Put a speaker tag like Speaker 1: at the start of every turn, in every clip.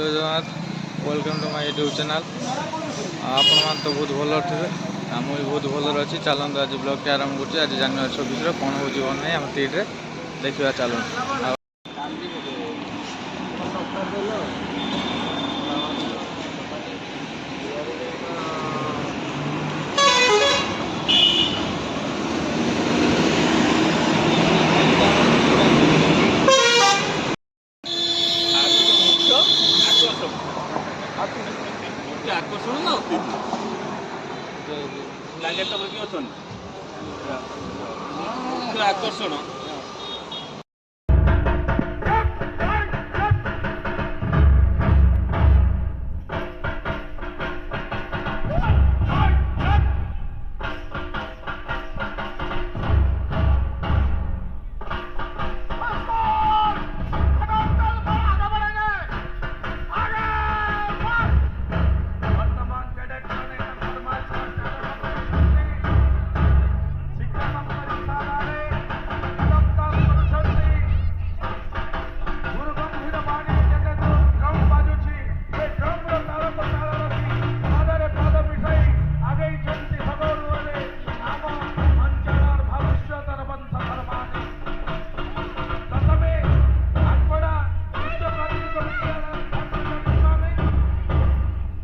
Speaker 1: जय Jagannath welcome to my YouTube channel. आपण मान तो बहुत भल थे आम भी बहुत भल अच्छी चलते आज ब्लॉग के आरंभ कर आज जनवरी 26 कौन हो ना आम तीटे देखा चलते
Speaker 2: আকর্ষণ না অতিথি লাগে তবে কি অছন আকর্ষণ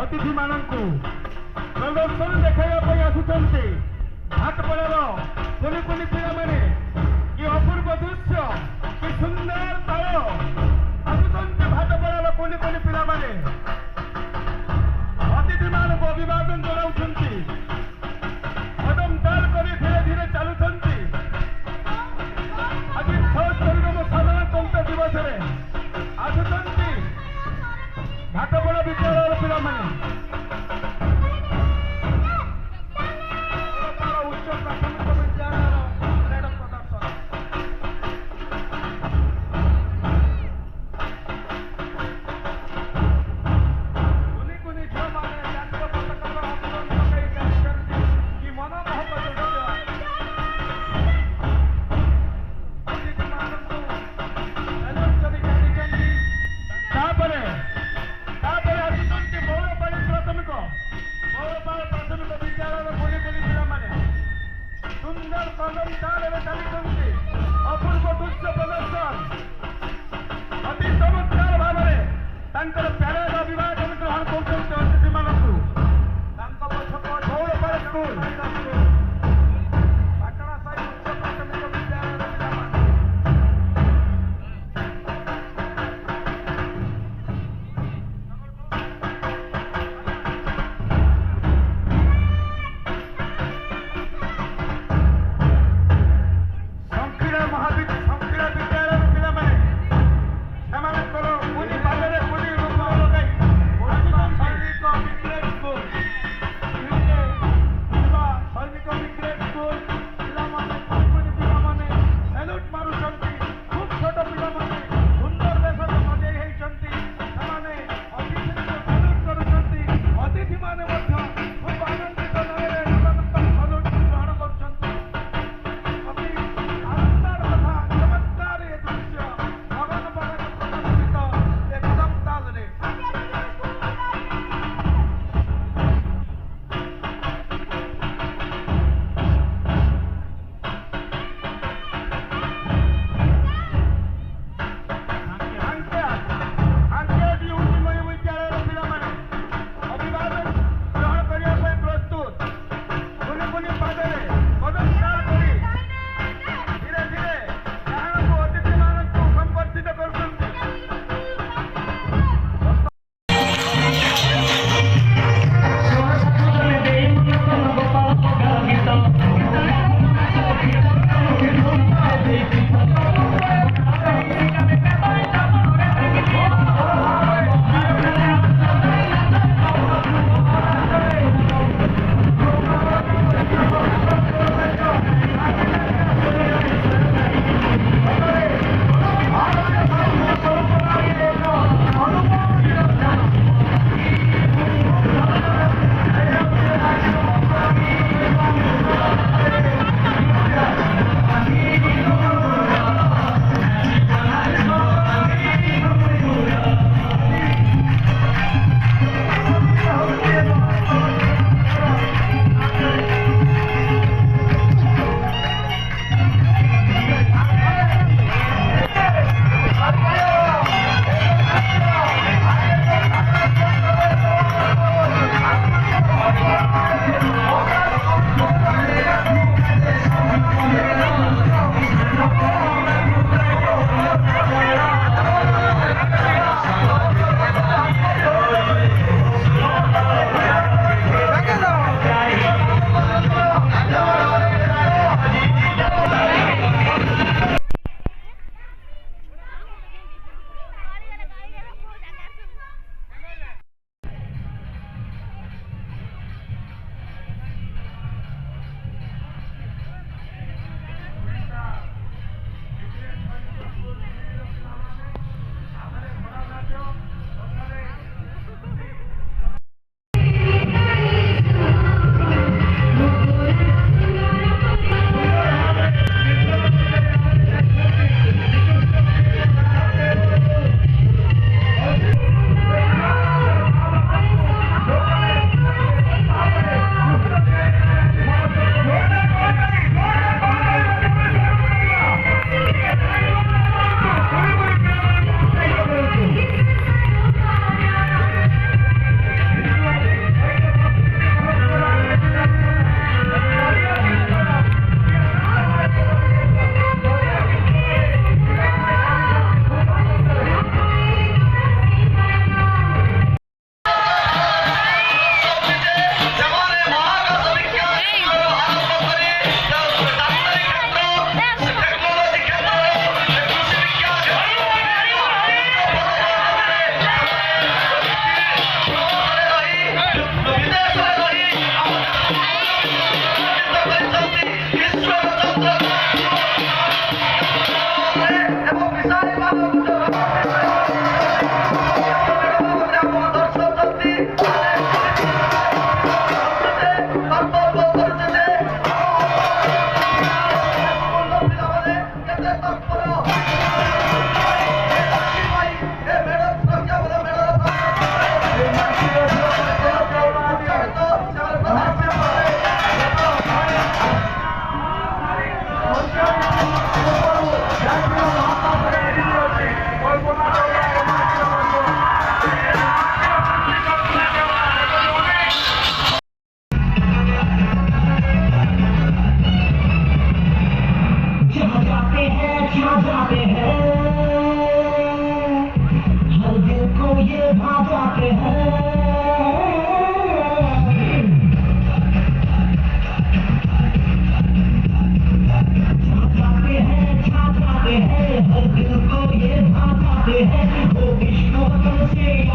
Speaker 3: अतिथि मानक प्रदर्शन देखा आसुच्च हाटपड़ार कुनि कुनि पिला माने कि अपूर्व दृश्य कि सुंदर ताल आसुच्च हाटपड़ार कुनि कुनि पिला माने अतिथि मानक अभिवादन जनाउछन्ति कदम ताल करी धीरे धीरे चलुछन्ति आज 76 साधारणतंत्र दिवस आसुछन्ति घाटपड़ा विद्यालय पिला माने उच्च प्राथमिक विद्यालय परेड प्रदर्शन कुनि कुनि झील माने जातीय पताकार आंदोलन पकई जाइछन्ति कि मनमोहक दृश्य अतिथि मानकु एलर्ट करी जाइछन्ति तापरे प्राथमिक विद्यालय कुनि कुनि पिला माने सुंदर कदम ताल चली अपूर्व दृश्य प्रदर्शन अति चमत्कार भाव में प्यारेड अभिवादन ग्रहण कर अतिथि मानू गौरपाल स्कूल पाटणा साई उच्च प्राथमिक विद्यालय पिला माने संकीर्ण विद्यालय पिला माने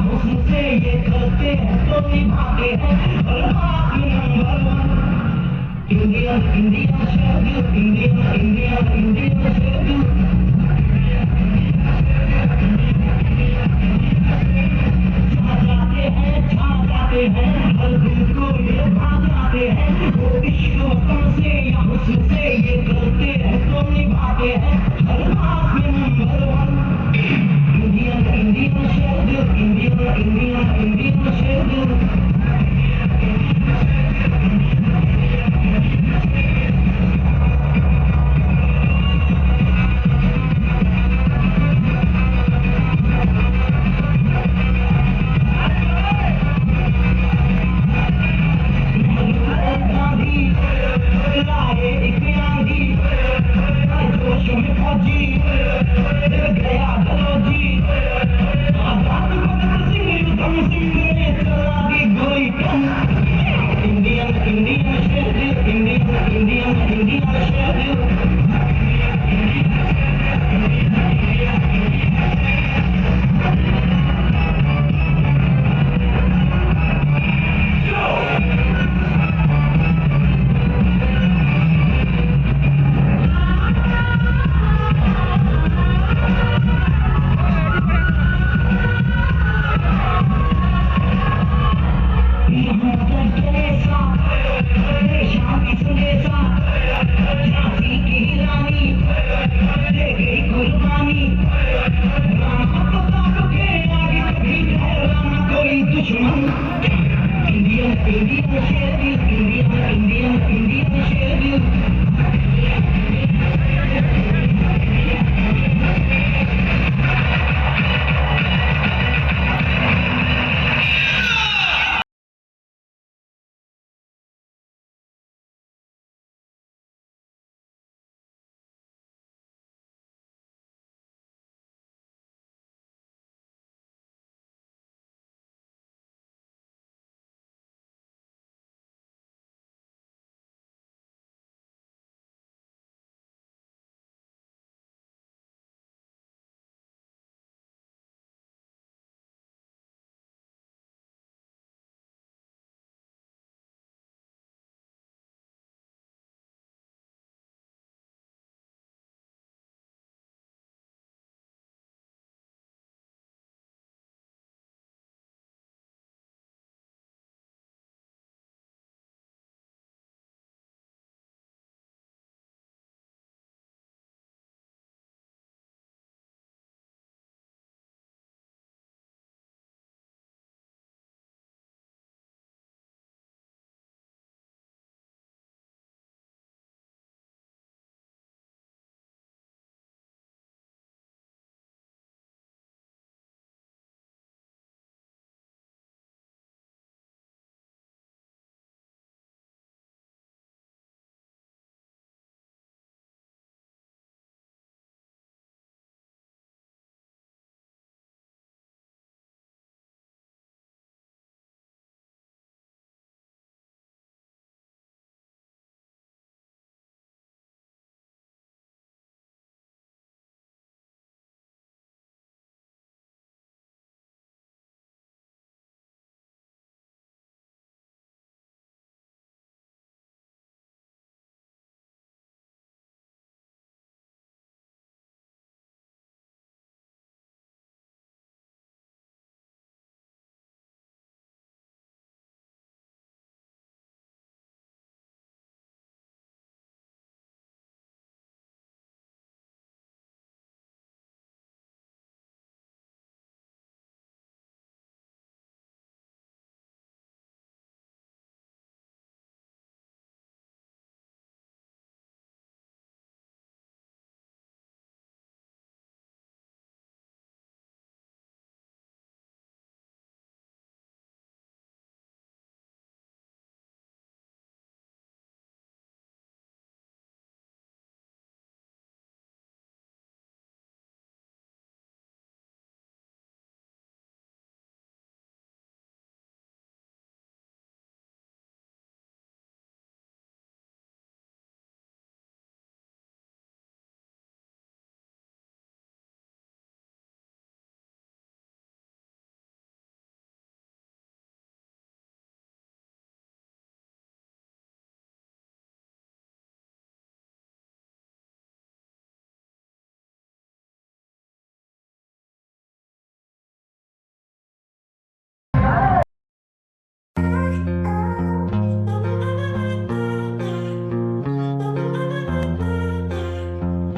Speaker 4: हुस्न से ये करते हैं तो निभाते हैं और बात number one Indian Indian schedule Indian Indian Indian schedule छा जाते हैं हर दिल को ये भा जाते हैं वो इश्क वतन से या हुस्न से ये करते हैं तो निभाते हैं हर बात में number one Indian Indian schedule Indian Indian Indian schedule Indian, Indian,